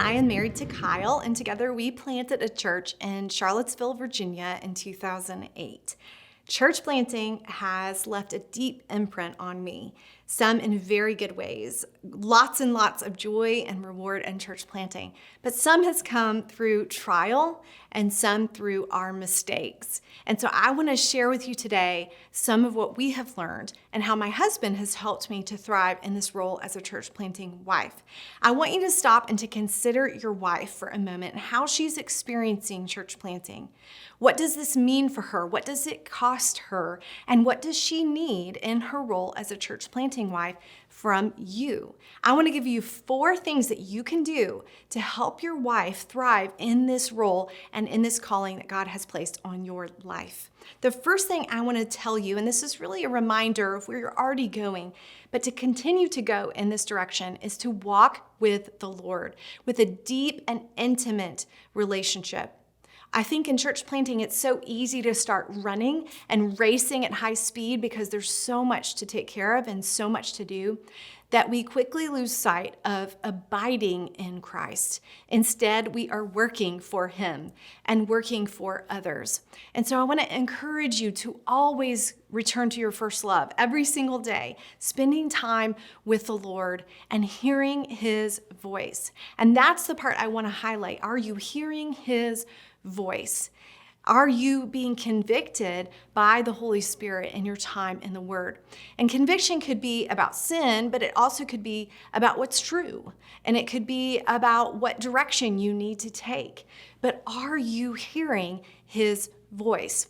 I am married to Kyle, and together we planted a church in Charlottesville, Virginia in 2008. Church planting has left a deep imprint on me, some in very good ways. Lots and lots of joy and reward in church planting, but some has come through trial and some through our mistakes. And so I want to share with you today some of what we have learned and how my husband has helped me to thrive in this role as a church planting wife. I want you to stop and to consider your wife for a moment and how she's experiencing church planting. What does this mean for her? What does it cost her? And what does she need in her role as a church planting wife from you? I want to give you 4 things that you can do to help your wife thrive in this role and in this calling that God has placed on your life. The first thing I want to tell you, and this is really a reminder of where you're already going, but to continue to go in this direction, is to walk with the Lord, with a deep and intimate relationship. I think in church planting, it's so easy to start running and racing at high speed because there's so much to take care of and so much to do that we quickly lose sight of abiding in Christ. Instead, we are working for Him and working for others. And so I want to encourage you to always return to your first love every single day, spending time with the Lord and hearing His voice. And that's the part I want to highlight. Are you hearing His voice? Are you being convicted by the Holy Spirit in your time in the Word? And conviction could be about sin, but it also could be about what's true. And it could be about what direction you need to take. But are you hearing His voice?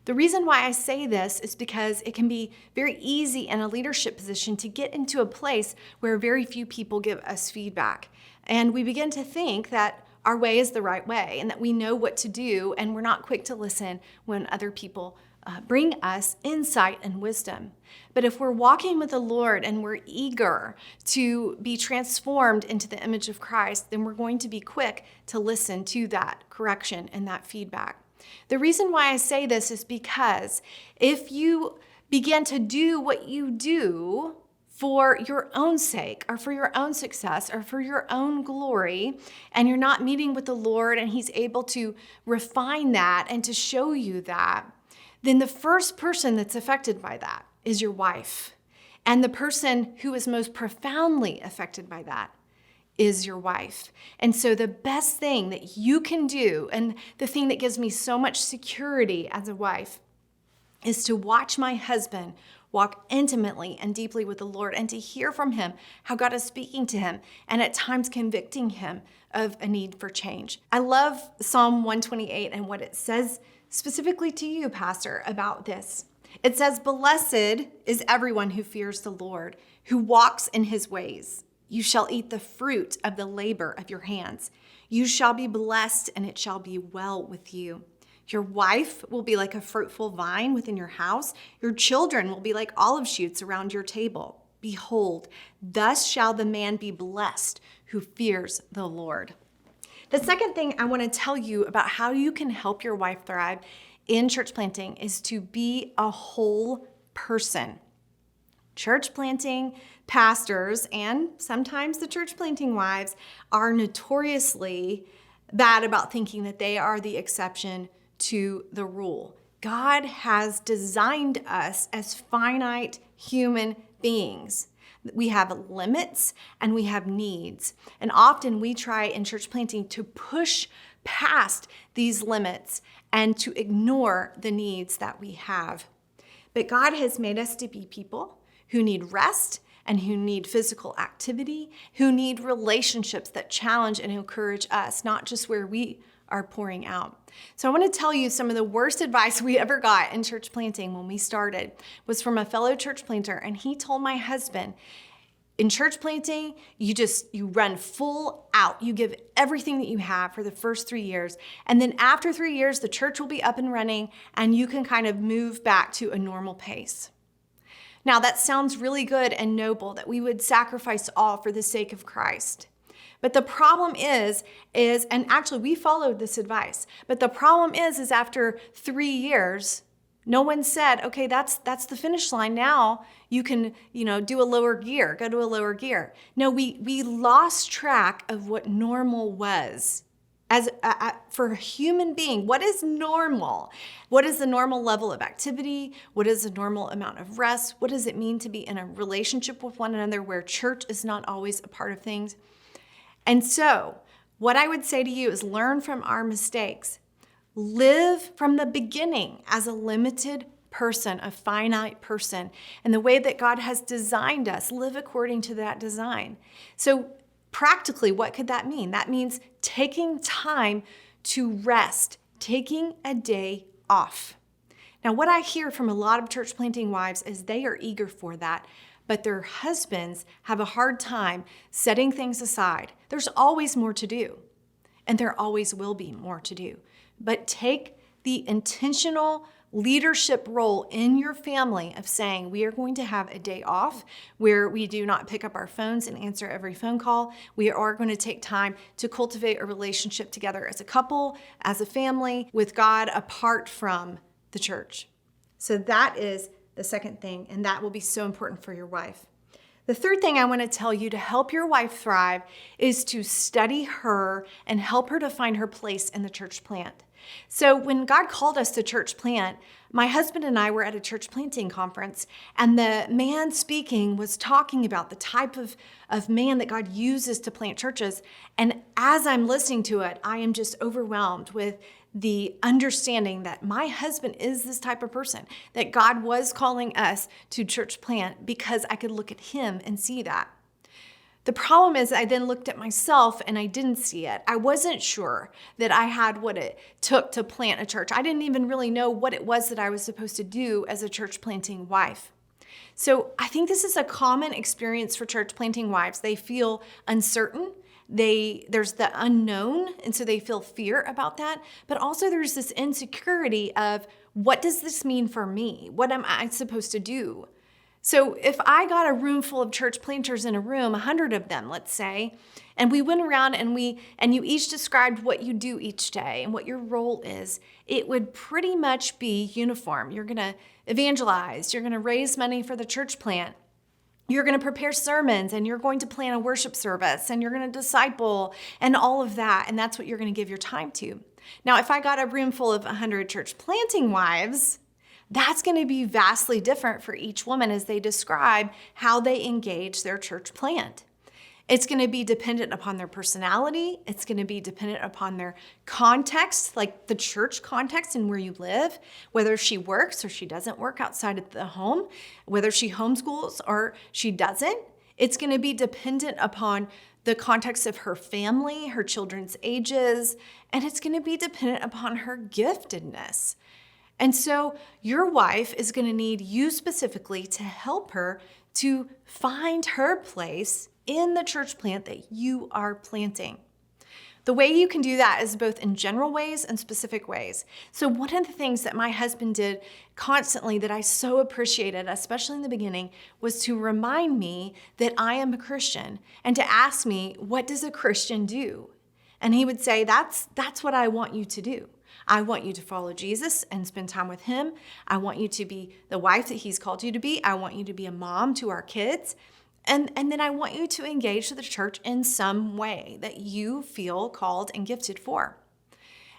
The reason why I say this is because it can be very easy in a leadership position to get into a place where very few people give us feedback. And we begin to think that our way is the right way and that we know what to do, and we're not quick to listen when other people bring us insight and wisdom. But if we're walking with the Lord and we're eager to be transformed into the image of Christ, then we're going to be quick to listen to that correction and that feedback. The reason why I say this is because if you begin to do what you do for your own sake or for your own success or for your own glory, and you're not meeting with the Lord and He's able to refine that and to show you that, then the first person that's affected by that is your wife. And the person who is most profoundly affected by that is your wife. And so the best thing that you can do, and the thing that gives me so much security as a wife, is to watch my husband walk intimately and deeply with the Lord and to hear from Him how God is speaking to him and at times convicting him of a need for change. I love Psalm 128 and what it says specifically to you, Pastor, about this. It says, "Blessed is everyone who fears the Lord, who walks in His ways. You shall eat the fruit of the labor of your hands. You shall be blessed, and it shall be well with you. Your wife will be like a fruitful vine within your house. Your children will be like olive shoots around your table. Behold, thus shall the man be blessed who fears the Lord." The second thing I want to tell you about how you can help your wife thrive in church planting is to be a whole person. Church planting pastors and sometimes the church planting wives are notoriously bad about thinking that they are the exception to the rule. God has designed us as finite human beings. We have limits and we have needs. And often we try in church planting to push past these limits and to ignore the needs that we have. But God has made us to be people who need rest and who need physical activity, who need relationships that challenge and encourage us, not just where we are pouring out. So I want to tell you some of the worst advice we ever got in church planting when we started was from a fellow church planter. And he told my husband, in church planting, you run full out. You give everything that you have for the first 3 years. And then after 3 years, the church will be up and running and you can kind of move back to a normal pace. Now that sounds really good and noble that we would sacrifice all for the sake of Christ. But the problem is, and actually we followed this advice, but the problem is after 3 years, No one said, okay, that's the finish line. Now you can, do a lower gear, go to a lower gear. No, we lost track of what normal was. As for a human being, what is normal? What is the normal level of activity? What is the normal amount of rest? What does it mean to be in a relationship with one another where church is not always a part of things? And so what I would say to you is learn from our mistakes. Live from the beginning as a limited person, a finite person. And the way that God has designed us, live according to that design. So practically, what could that mean? That means taking time to rest, taking a day off. Now, what I hear from a lot of church planting wives is they are eager for that, but their husbands have a hard time setting things aside. There's always more to do, and there always will be more to do. But take the intentional leadership role in your family of saying, we are going to have a day off where we do not pick up our phones and answer every phone call. We are going to take time to cultivate a relationship together as a couple, as a family, with God apart from the church. So that is the second thing, and that will be so important for your wife. The third thing I want to tell you to help your wife thrive is to study her and help her to find her place in the church plant. So when God called us to church plant, my husband and I were at a church planting conference, and the man speaking was talking about the type of man that God uses to plant churches. And as I'm listening to it, I am just overwhelmed with the understanding that my husband is this type of person, that God was calling us to church plant because I could look at him and see that. The problem is I then looked at myself and I didn't see it. I wasn't sure that I had what it took to plant a church. I didn't even really know what it was that I was supposed to do as a church planting wife. So I think this is a common experience for church planting wives. They feel uncertain. There's the unknown, and so they feel fear about that. But also there's this insecurity of, what does this mean for me? What am I supposed to do? So if I got a room full of church planters in a room, 100 of them, let's say, and we went around and you each described what you do each day and what your role is, it would pretty much be uniform. You're going to evangelize, you're going to raise money for the church plant, you're going to prepare sermons, and you're going to plan a worship service, and you're going to disciple, and all of that, and that's what you're going to give your time to. Now, if I got a room full of 100 church planting wives, that's going to be vastly different for each woman as they describe how they engage their church plant. It's going to be dependent upon their personality. It's going to be dependent upon their context, like the church context and where you live, whether she works or she doesn't work outside of the home, whether she homeschools or she doesn't. It's going to be dependent upon the context of her family, her children's ages, and it's going to be dependent upon her giftedness. And so your wife is going to need you specifically to help her to find her place in the church plant that you are planting. The way you can do that is both in general ways and specific ways. So one of the things that my husband did constantly that I so appreciated, especially in the beginning, was to remind me that I am a Christian and to ask me, what does a Christian do? And he would say, that's what I want you to do. I want you to follow Jesus and spend time with him. I want you to be the wife that he's called you to be. I want you to be a mom to our kids. And then I want you to engage with the church in some way that you feel called and gifted for.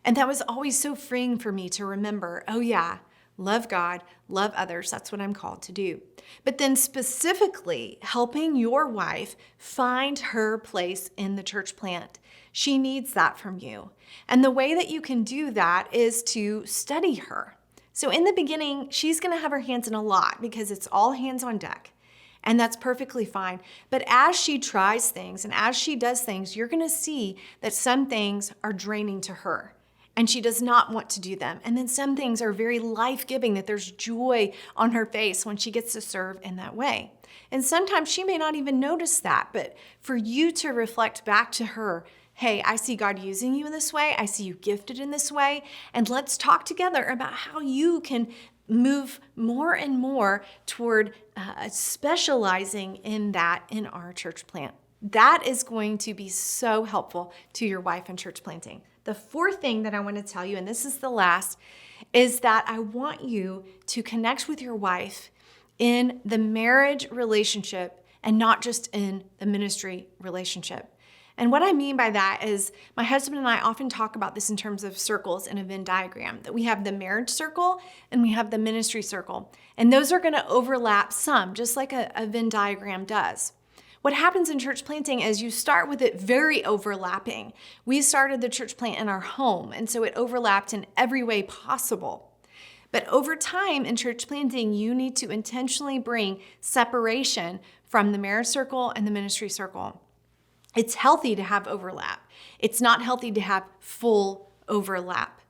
And that was always so freeing for me to remember, oh yeah, love God, love others. That's what I'm called to do. But then specifically helping your wife find her place in the church plant. She needs that from you. And the way that you can do that is to study her. So in the beginning, she's going to have her hands in a lot because it's all hands on deck. And that's perfectly fine. But as she tries things and as she does things, you're going to see that some things are draining to her and she does not want to do them. And then some things are very life-giving, that there's joy on her face when she gets to serve in that way. And sometimes she may not even notice that, but for you to reflect back to her, hey, I see God using you in this way. I see you gifted in this way. And let's talk together about how you can move more and more toward specializing in that in our church plant. That is going to be so helpful to your wife in church planting. The fourth thing that I want to tell you, and this is the last, is that I want you to connect with your wife in the marriage relationship and not just in the ministry relationship. And what I mean by that is my husband and I often talk about this in terms of circles in a Venn diagram, that we have the marriage circle and we have the ministry circle. And those are going to overlap some, just like a Venn diagram does. What happens in church planting is you start with it very overlapping. We started the church plant in our home, and so it overlapped in every way possible. But over time in church planting, you need to intentionally bring separation from the marriage circle and the ministry circle. It's healthy to have overlap. It's not healthy to have full overlap.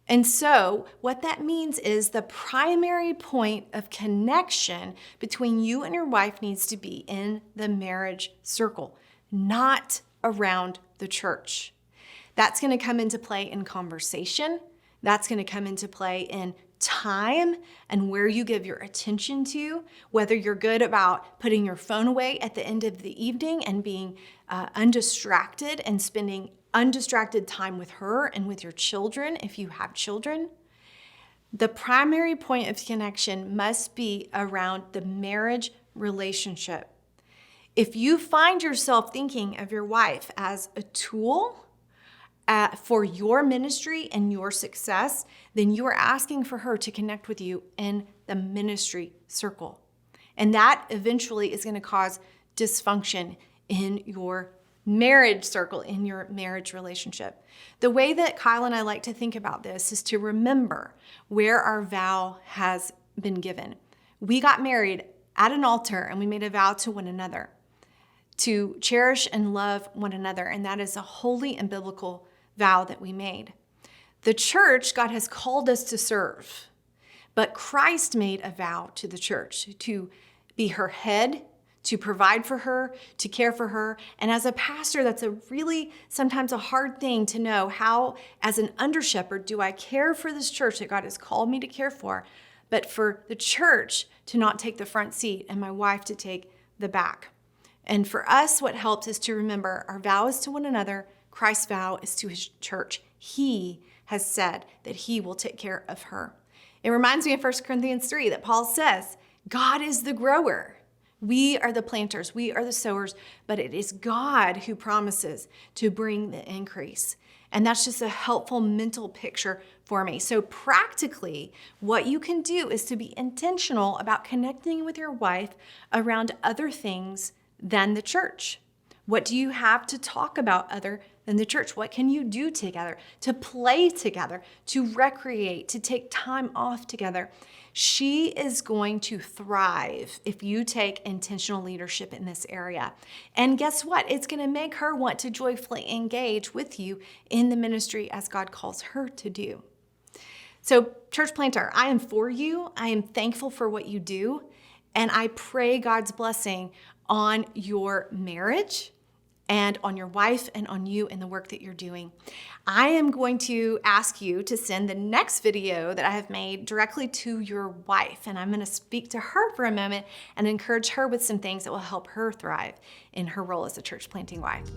And so what that means is the primary point of connection between you and your wife needs to be in the marriage circle, not around the church. That's going to come into play in conversation. That's going to come into play in time and where you give your attention to, whether you're good about putting your phone away at the end of the evening and being undistracted and spending undistracted time with her and with your children if you have children. The primary point of connection must be around the marriage relationship. If you find yourself thinking of your wife as a tool for your ministry and your success, then you are asking for her to connect with you in the ministry circle. And that eventually is going to cause dysfunction in your marriage circle, in your marriage relationship. The way that Kyle and I like to think about this is to remember where our vow has been given. We got married at an altar and we made a vow to one another to cherish and love one another. And that is a holy and biblical vow that we made. The church, God has called us to serve, but Christ made a vow to the church to be her head, to provide for her, to care for her. And as a pastor, that's a really sometimes a hard thing to know. How, as an under shepherd, do I care for this church that God has called me to care for, but for the church to not take the front seat and my wife to take the back? And for us, what helps is to remember our vow is to one another. Christ's vow is to his church. He has said that he will take care of her. It reminds me of 1 Corinthians 3 that Paul says, God is the grower. We are the planters, we are the sowers, but it is God who promises to bring the increase. And that's just a helpful mental picture for me. So practically, what you can do is to be intentional about connecting with your wife around other things than the church. What do you have to talk about other than the church? What can you do together? To play together, to recreate, to take time off together. She is going to thrive if you take intentional leadership in this area. And guess what? It's going to make her want to joyfully engage with you in the ministry as God calls her to do. So, church planter, I am for you. I am thankful for what you do. And I pray God's blessing on your marriage and on your wife and on you and the work that you're doing. I am going to ask you to send the next video that I have made directly to your wife. And I'm going to speak to her for a moment and encourage her with some things that will help her thrive in her role as a church planting wife.